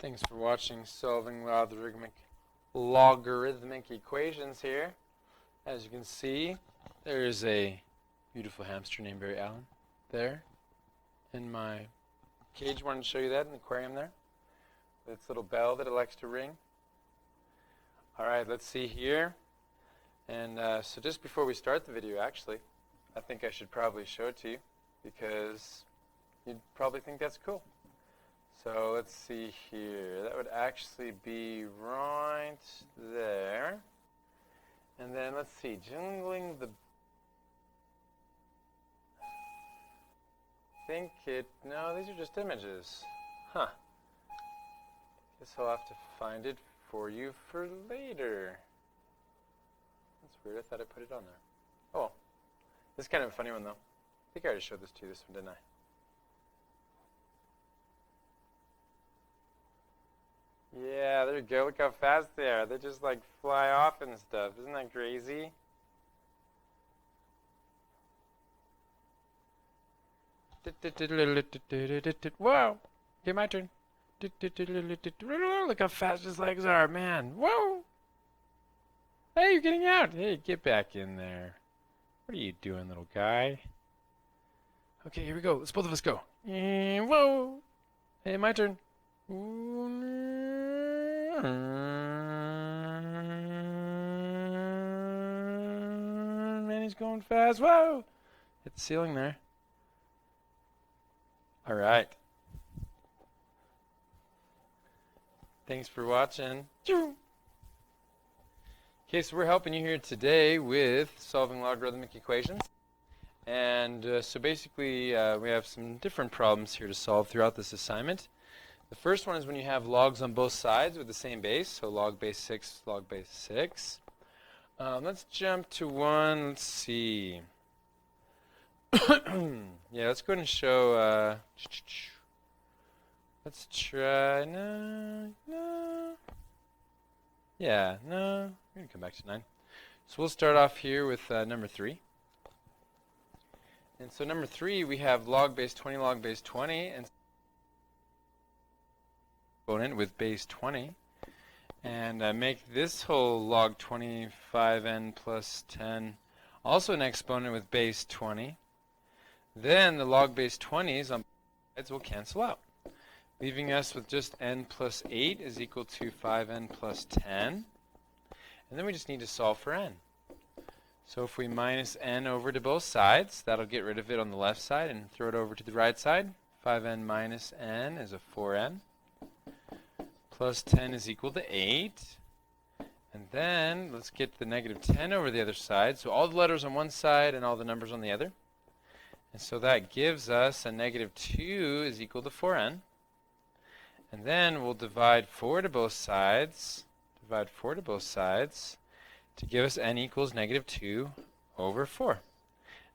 Thanks for watching Solving Logarithmic Equations here. As you can see, there is a beautiful hamster named Barry Allen there in my cage. Wanted to show you that in the aquarium there with its little bell that it likes to ring. Alright, let's see here. And so just before we start the video, actually, I think I should probably show it to you because you'd probably think that's cool. So let's see here. That would actually be right there. And then let's see, jingling the... No, these are just images. Huh. Guess I'll have to find it for you for later. That's weird. I thought I put it on there. Oh well. This is kind of a funny one, though. I think I already showed this to you, this one, didn't I? Yeah, there you go. Look how fast they are. They just like fly off and stuff. Isn't that crazy? Whoa! Okay, my turn. Look how fast his legs are, man. Whoa! Hey, you're getting out. Hey, get back in there. What are you doing, little guy? Okay, here we go. Let's both of us go. Whoa! Hey, my turn. Man, he's going fast. Whoa! Hit the ceiling there. All right. Thanks for watching. Okay, so we're helping you here today with solving logarithmic equations. And so basically, we have some different problems here to solve throughout this assignment. The first one is when you have logs on both sides with the same base, so log base 6, log base 6. Let's jump to one, let's see. Yeah, let's go ahead and show, let's try, no. Yeah, no, we're going to come back to 9. So we'll start off here with number 3. And so number 3, we have log base 20, log base 20, and exponent with base 20, and make this whole log 25n plus 10 also an exponent with base 20. Then the log base 20s on both sides will cancel out, leaving us with just n plus 8 is equal to 5n plus 10. And then we just need to solve for n. So if we minus n over to both sides, that'll get rid of it on the left side and throw it over to the right side. 5n minus n is a 4n. Plus 10 is equal to 8. And then let's get the negative 10 over the other side. So all the letters on one side and all the numbers on the other. And so that gives us a negative 2 is equal to 4n. And then we'll divide 4 to both sides. Divide 4 to both sides to give us n equals negative 2 over 4.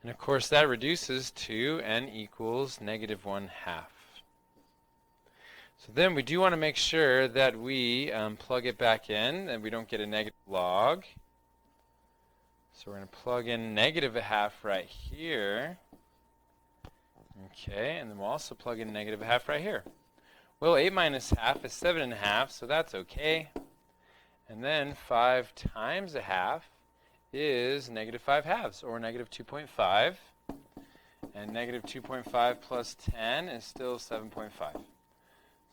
And of course that reduces to n equals negative 1/2. So then we do want to make sure that we plug it back in and we don't get a negative log. So we're going to plug in negative 1/2 right here. Okay, and then we'll also plug in negative 1/2 right here. Well, 8 minus 1/2 is 7.5, so that's okay. And then 5 times 1/2 is negative 5/2, or negative 2.5. And negative 2.5 plus 10 is still 7.5.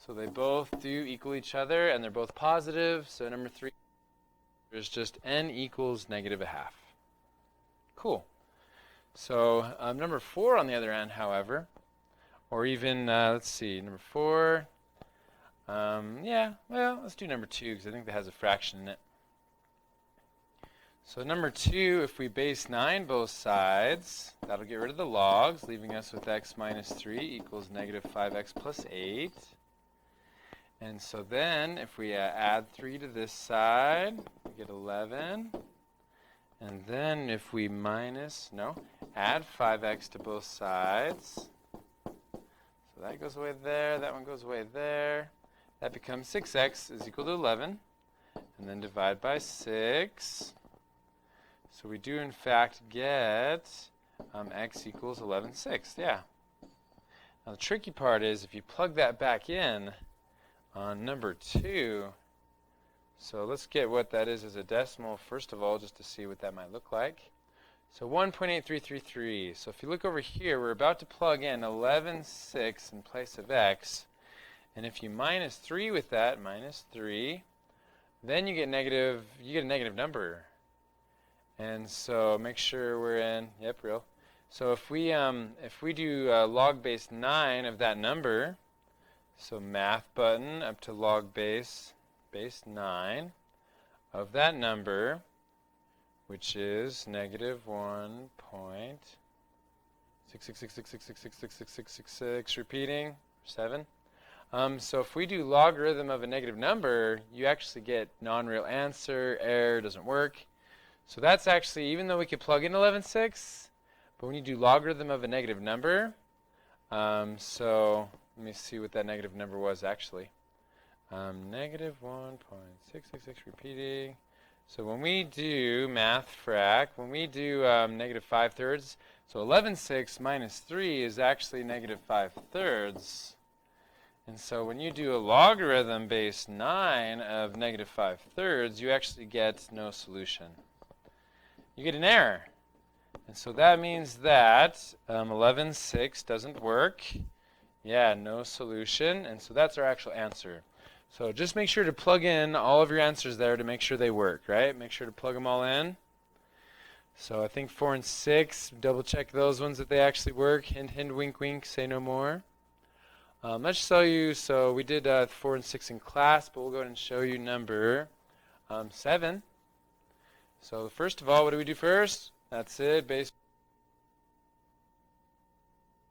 So they both do equal each other, and they're both positive. So number 3 is just n equals negative 1/2. Cool. So number 4 on the other end, however, or even, let's see, number 4. Yeah, well, let's do number 2 because I think that has a fraction in it. So number 2, if we base 9 both sides, that'll get rid of the logs, leaving us with x minus 3 equals negative 5x plus 8. And so then, if we add 3 to this side, we get 11. And then if we add 5x to both sides. So that goes away there, that one goes away there. That becomes 6x is equal to 11. And then divide by 6. So we do in fact get x equals 11/6, yeah. Now the tricky part is if you plug that back in, on number 2. So let's get what that is as a decimal, first of all, just to see what that might look like. So 1.8333. So if you look over here, we're about to plug in 11.6 in place of x. And if you minus 3 with that, minus 3, then you get a negative number. And so make sure we're in, yep, real. So if we do log base 9 of that number, so math button up to log base 9 of that number, which is negative 1.66666666666, repeating, 7. So if we do logarithm of a negative number, you actually get non-real answer, error, doesn't work. So that's actually, even though we could plug in 11.6, but when you do logarithm of a negative number, so let me see what that negative number was actually. Negative 1.666 repeating. So when we do math frac, when we do negative 5/3, so 11.6 minus 3 is actually negative 5/3. And so when you do a logarithm base 9 of negative 5/3, you actually get no solution. You get an error. And so that means that 11.6 doesn't work. Yeah, no solution. And so that's our actual answer. So just make sure to plug in all of your answers there to make sure they work, right? Make sure to plug them all in. So I think 4 and 6, double check those ones that they actually work. Hint, hint, wink, wink, say no more. Let's show you, so we did 4 and 6 in class, but we'll go ahead and show you number 7. So first of all, what do we do first? That's it, base.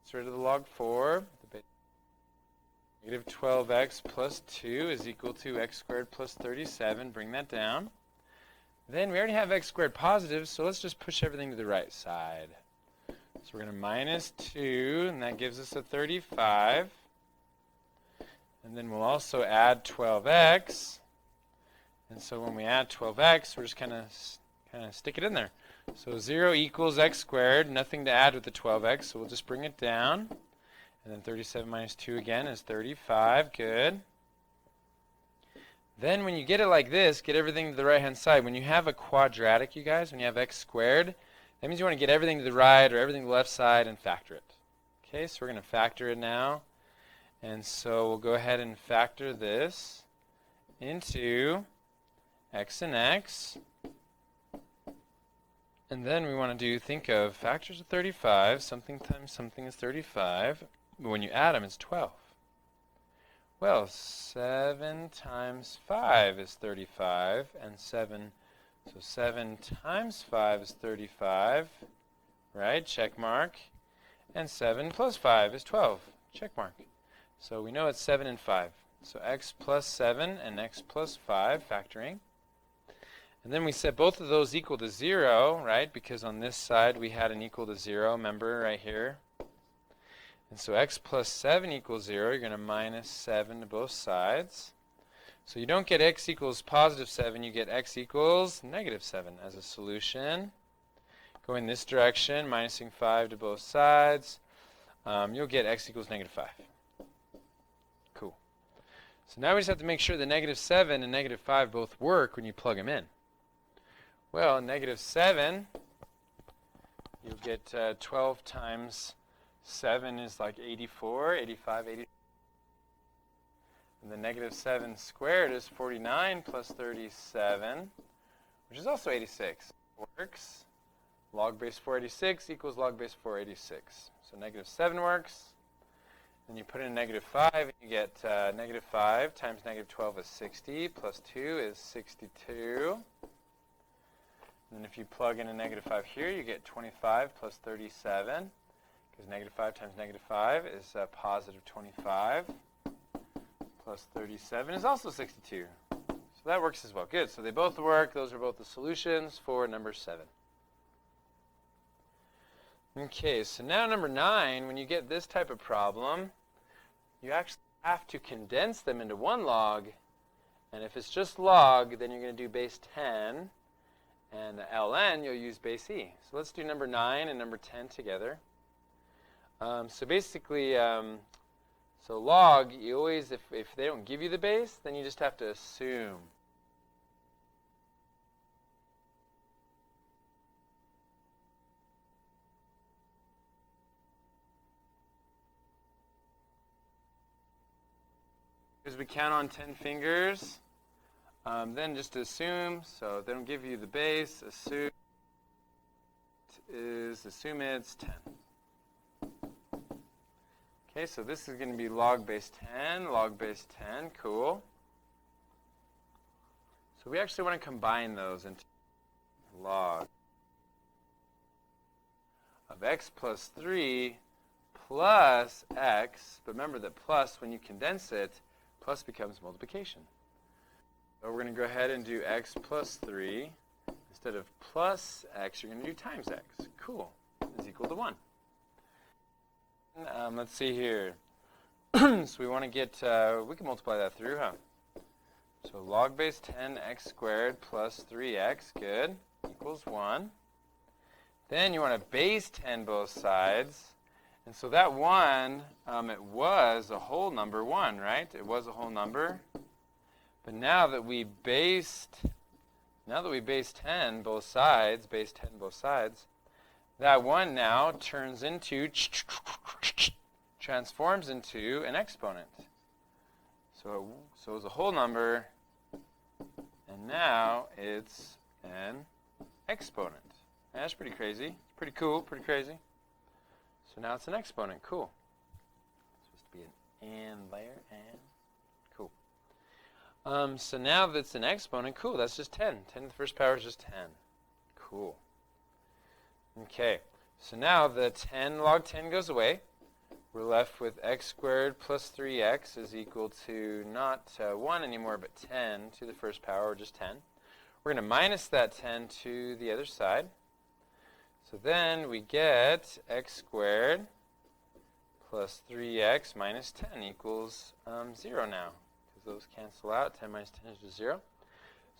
Get rid of the log 4. Negative 12x plus 2 is equal to x squared plus 37. Bring that down. Then we already have x squared positive, so let's just push everything to the right side. So we're going to minus 2, and that gives us a 35. And then we'll also add 12x. And so when we add 12x, we're just kind of stick it in there. So 0 equals x squared, nothing to add with the 12x, so we'll just bring it down. And then 37 minus 2 again is 35. Good. Then when you get it like this, get everything to the right-hand side. When you have a quadratic, you guys, when you have x squared, that means you want to get everything to the right or everything to the left side and factor it. Okay, so we're going to factor it now. And so we'll go ahead and factor this into x and x. And then we want to think of factors of 35. Something times something is 35. But when you add them, it's 12. Well, 7 times 5 is 35. And 7 times 5 is 35. Right? Check mark. And 7 plus 5 is 12. Check mark. So we know it's 7 and 5. So x plus 7 and x plus 5, factoring. And then we set both of those equal to 0, right? Because on this side we had an equal to 0, remember, right here. And so x plus 7 equals 0. You're going to minus 7 to both sides. So you don't get x equals positive 7. You get x equals negative 7 as a solution. Go in this direction, minusing 5 to both sides. You'll get x equals negative 5. Cool. So now we just have to make sure that negative 7 and negative 5 both work when you plug them in. Well, negative 7, you'll get 12 times 7 is like 84, 85, 80. And the negative 7 squared is 49 plus 37, which is also 86. Works. Log base 486 equals log base 486. So negative 7 works. Then you put in negative 5, and you get negative 5 times negative 12 is 60, plus 2 is 62. And then if you plug in a negative 5 here, you get 25 plus 37, because negative 5 times negative 5 is positive 25, plus 37 is also 62. So that works as well. Good. So they both work. Those are both the solutions for number 7. Okay, so now number 9, when you get this type of problem, you actually have to condense them into one log. And if it's just log, then you're going to do base 10. And ln, you'll use base e. So let's do number 9 and number 10 together. So basically, So log, you always, if they don't give you the base, then you just have to assume. Because we count on 10 fingers, then just assume. So if they don't give you the base, assume it's 10. Okay, so this is going to be log base 10, log base 10, cool. So we actually want to combine those into log of x plus 3 plus x, but remember that plus, when you condense it, plus becomes multiplication. So we're going to go ahead and do x plus 3. Instead of plus x, you're going to do times x. Cool, is equal to 1. Let's see here. So we want to get, we can multiply that through, huh? So log base 10 x squared plus 3x, good, equals 1. Then you want to base 10 both sides. And so that 1, it was a whole number 1, right? It was a whole number. But now that we based 10 both sides, base 10 both sides, that 1 now turns into, transforms into an exponent. So it was a whole number, and now it's an exponent. And that's pretty crazy. Pretty cool, pretty crazy. So now it's an exponent. Cool. It's supposed to be an and there, and cool. So now that it's an exponent, cool, that's just 10. 10 to the first power is just 10. Cool. Okay, so now the 10 log 10 goes away. We're left with x squared plus 3x is equal to not 1 anymore, but 10 to the first power, or just 10. We're going to minus that 10 to the other side. So then we get x squared plus 3x minus 10 equals 0 now. Because those cancel out. 10 minus 10 is just 0.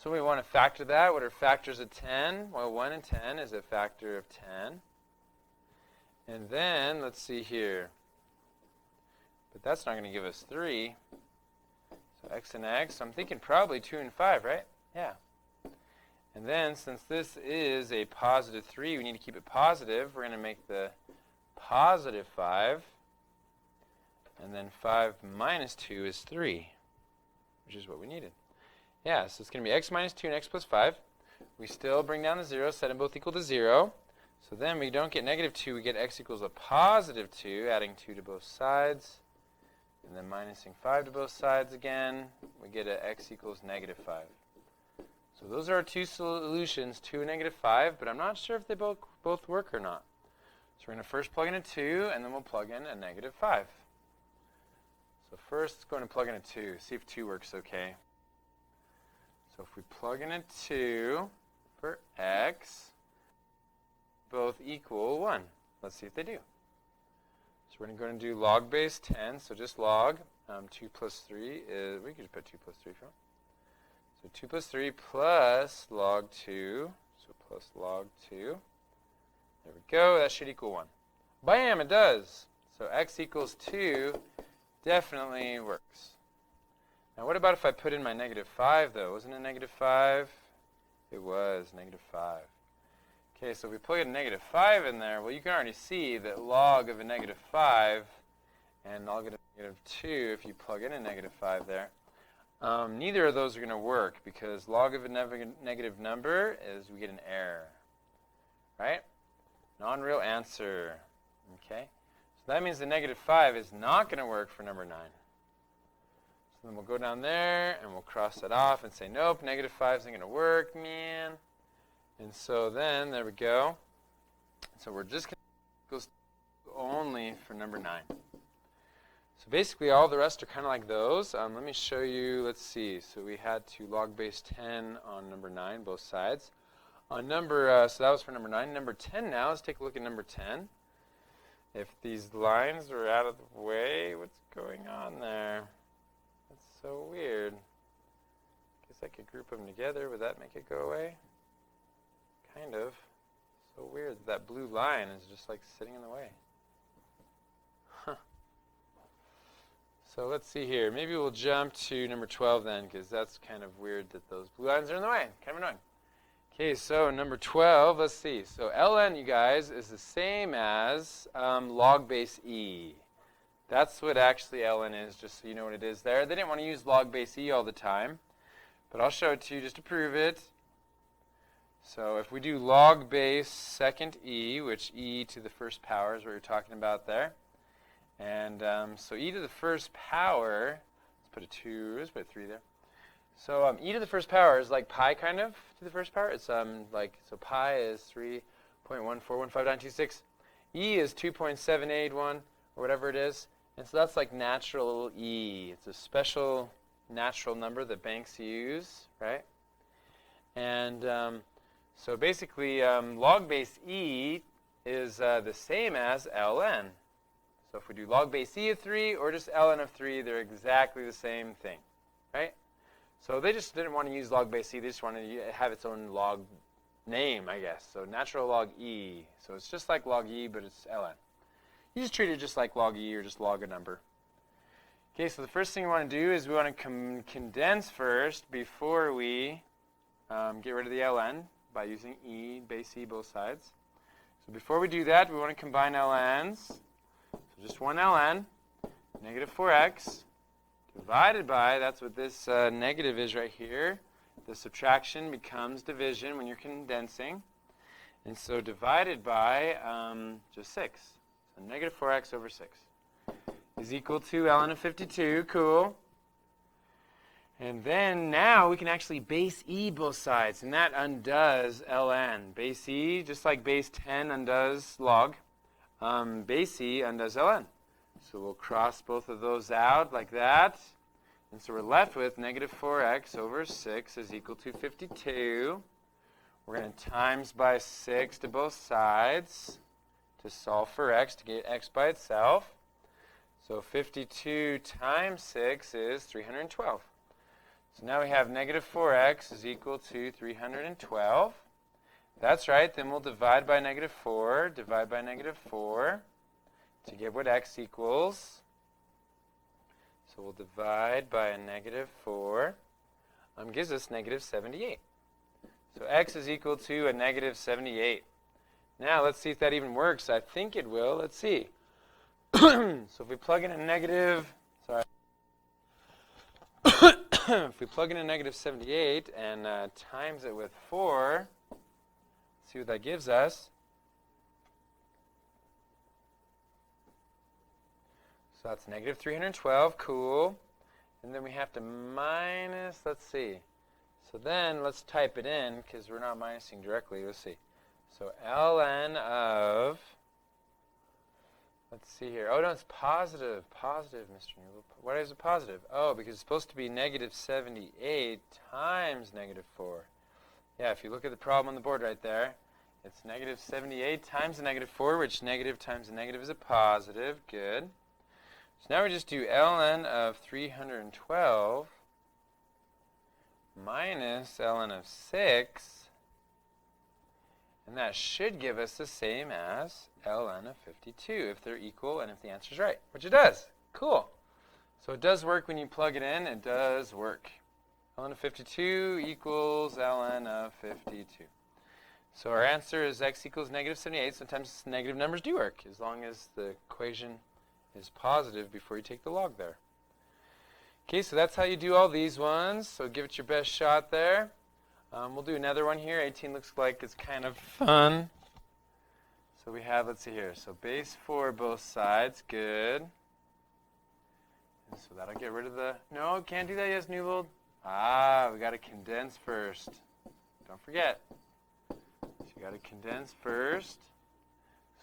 So we want to factor that. What are factors of 10? Well, 1 and 10 is a factor of 10. And then, let's see here. But that's not going to give us 3. So x and x, I'm thinking probably 2 and 5, right? Yeah. And then, since this is a positive 3, we need to keep it positive. We're going to make the positive 5. And then 5 minus 2 is 3, which is what we needed. Yeah, so it's going to be x minus 2 and x plus 5. We still bring down the 0, set them both equal to 0. So then we don't get negative 2, we get x equals a positive 2, adding 2 to both sides. And then minusing 5 to both sides again, we get a x equals negative 5. So those are our two solutions, 2 and negative 5, but I'm not sure if they both work or not. So we're going to first plug in a 2, and then we'll plug in a negative 5. So first, let's go ahead and plug in a 2, see if 2 works okay. So if we plug in a 2 for x, both equal 1. Let's see if they do. So we're going to go and do log base 10, so just log. 2 plus 3 is, we could just put 2 plus 3 for it. So 2 plus 3 plus log 2, so plus log 2. There we go, that should equal 1. Bam, it does. So x equals 2 definitely works. Now what about if I put in my negative 5 though? Wasn't it negative 5? It was negative 5. Okay, so if we plug a negative 5 in there, well you can already see that log of a negative 5 and log of a negative 2, if you plug in a negative 5 there, neither of those are going to work because log of a negative number is we get an error, right? Non-real answer, okay? So that means the negative 5 is not going to work for number 9. So then we'll go down there and we'll cross that off and say, nope, negative 5 isn't going to work, man. And so then, there we go. So we're just going to go only for number 9. So basically all the rest are kind of like those. Let me show you, let's see. So we had to log base 10 on number 9, both sides. On number, so that was for number 9. Number 10 now, let's take a look at number 10. If these lines are out of the way, what's going on there? That's so weird. Guess I could group them together. Would that make it go away? Kind of. So weird. That blue line is just like sitting in the way. Huh. So let's see here. Maybe we'll jump to number 12 then, because that's kind of weird that those blue lines are in the way. Kind of annoying. Okay, so number 12, let's see. So ln, you guys, is the same as log base e. That's what actually ln is, just so you know what it is there. They didn't want to use log base e all the time, but I'll show it to you just to prove it. So if we do log base second e, which e to the first power is what you're talking about there. And so e to the first power, let's put a 2, let's put a 3 there. So e to the first power is like pi kind of to the first power. It's like, so pi is 3.1415926. E is 2.781 or whatever it is. And so that's like natural e. It's a special natural number that banks use, right? And so basically log base e is the same as ln. So if we do log base e of 3 or just ln of 3, they're exactly the same thing, right? So they just didn't want to use log base e. They just wanted to have its own log name, I guess. So natural log e. So it's just like log e, but it's ln. You just treat it just like log e or just log a number. Okay, so the first thing we want to do is we want to condense first before we get rid of the ln by using e, base e, both sides. So before we do that, we want to combine ln's. So just one ln, negative 4x, divided by, that's what this negative is right here. The subtraction becomes division when you're condensing. And so divided by just 6. So negative 4x over 6 is equal to ln of 52. Cool. And then now we can actually base e both sides, and that undoes ln. Base e, just like base 10 undoes log, base e undoes ln. So we'll cross both of those out like that. And so we're left with negative 4x over 6 is equal to 52. We're going to times by 6 to both sides to solve for x, to get x by itself. So 52 times 6 is 312. So now we have negative 4x is equal to 312. That's right. Then we'll divide by negative 4, divide by negative 4 to get what x equals. So we'll divide by a negative 4. Gives us negative 78. So x is equal to a negative 78. Now let's see if that even works. I think it will. Let's see. So if we plug in a negative, sorry. If we plug in a negative 78 and times it with 4, see what that gives us. So that's negative 312, cool. And then we have to minus, let's see. So then let's type it in because we're not minusing directly. Let's see. So ln of, let's see here. Oh, no, it's positive. Positive, Mr. Newell. Why is it positive? Oh, because it's supposed to be negative 78 times negative 4. Yeah, if you look at the problem on the board right there, it's negative 78 times the negative 4, which negative times the negative is a positive. Good. So now we just do ln of 312 minus ln of 6. And that should give us the same as ln of 52 if they're equal and if the answer is right, which it does. Cool. So it does work when you plug it in. It does work. ln of 52 equals ln of 52. So our answer is x equals negative 78. Sometimes negative numbers do work as long as the equation is positive before you take the log there. Okay, so that's how you do all these ones. So give it your best shot there. We'll do another one here. 18 looks like it's kind of fun. So we have, let's see here. So base 4 both sides. Good. And so that'll get rid of the, no, can't do that, yes, Newbold. We got to condense first. Don't forget. So you got to condense first.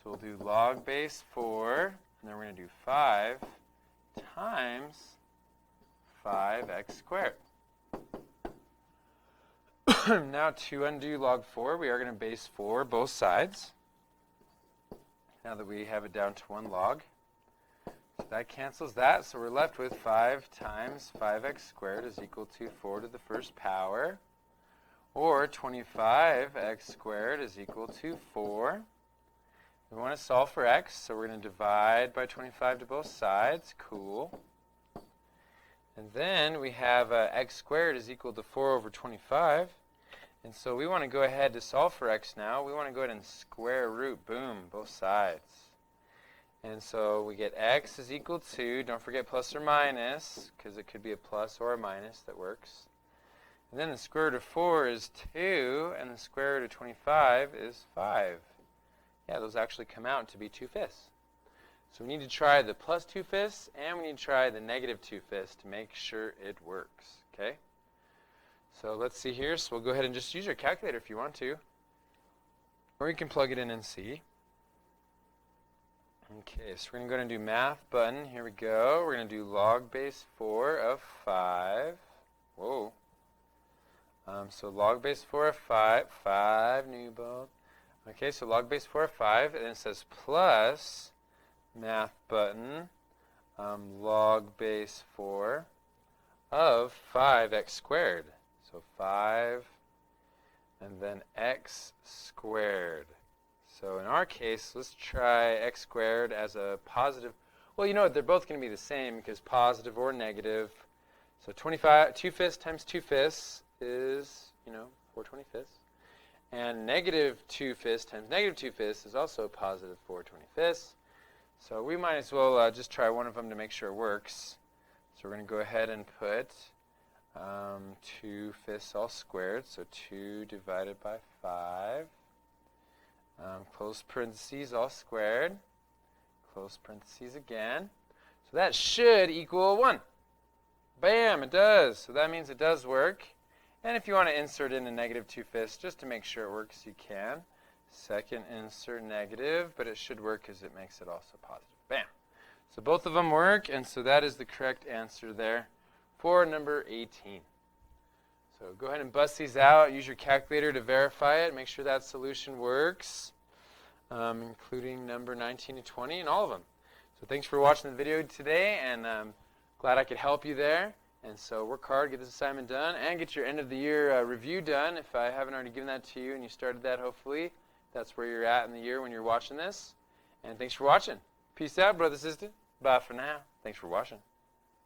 So we'll do log base 4. And then we're going to do 5 times 5x squared. Now to undo log 4, we are going to base 4 both sides. Now that we have it down to 1 log. So that cancels that. So we're left with 5 times 5x squared is equal to 4 to the first power. Or 25x squared is equal to 4. We want to solve for x, so we're going to divide by 25 to both sides. Cool. And then we have x squared is equal to 4 over 25. And so we want to go ahead to solve for x now. We want to go ahead and square root, boom, both sides. And so we get x is equal to, don't forget plus or minus, because it could be a plus or a minus that works. And then the square root of 4 is 2, and the square root of 25 is 5. Yeah, those actually come out to be 2/5. So we need to try the plus 2/5, and we need to try the negative 2/5 to make sure it works, okay? So let's see here. So we'll go ahead and just use your calculator if you want to. Or you can plug it in and see. Okay, so we're going to go ahead and do math button. Here we go. We're going to do log base 4 of 5. Whoa. So log base 4 of 5 new bulb. Okay, so log base 4 of 5, and it says plus math button log base 4 of 5x squared. So 5 and then x squared. So in our case, let's try x squared as a positive. Well, you know what? They're both going to be the same because positive or negative. So 25, 2/5 times 2/5 is, 4/25. And negative 2/5 times negative 2/5 is also positive 4/25. So we might as well just try one of them to make sure it works. So we're going to go ahead and put 2/5 all squared. So 2 divided by 5. Close parentheses all squared. Close parentheses again. So that should equal 1. Bam, it does. So that means it does work. And if you want to insert in a negative 2/5 just to make sure it works, you can. Second insert negative, but it should work because it makes it also positive. Bam. So both of them work, and so that is the correct answer there for number 18. So go ahead and bust these out. Use your calculator to verify it. Make sure that solution works, including number 19 and 20 and all of them. So thanks for watching the video today, and glad I could help you there. And so work hard, get this assignment done, and get your end of the year review done. If I haven't already given that to you and you started that, hopefully that's where you're at in the year when you're watching this. And thanks for watching. Peace out, brother, sister. Bye for now. Thanks for watching.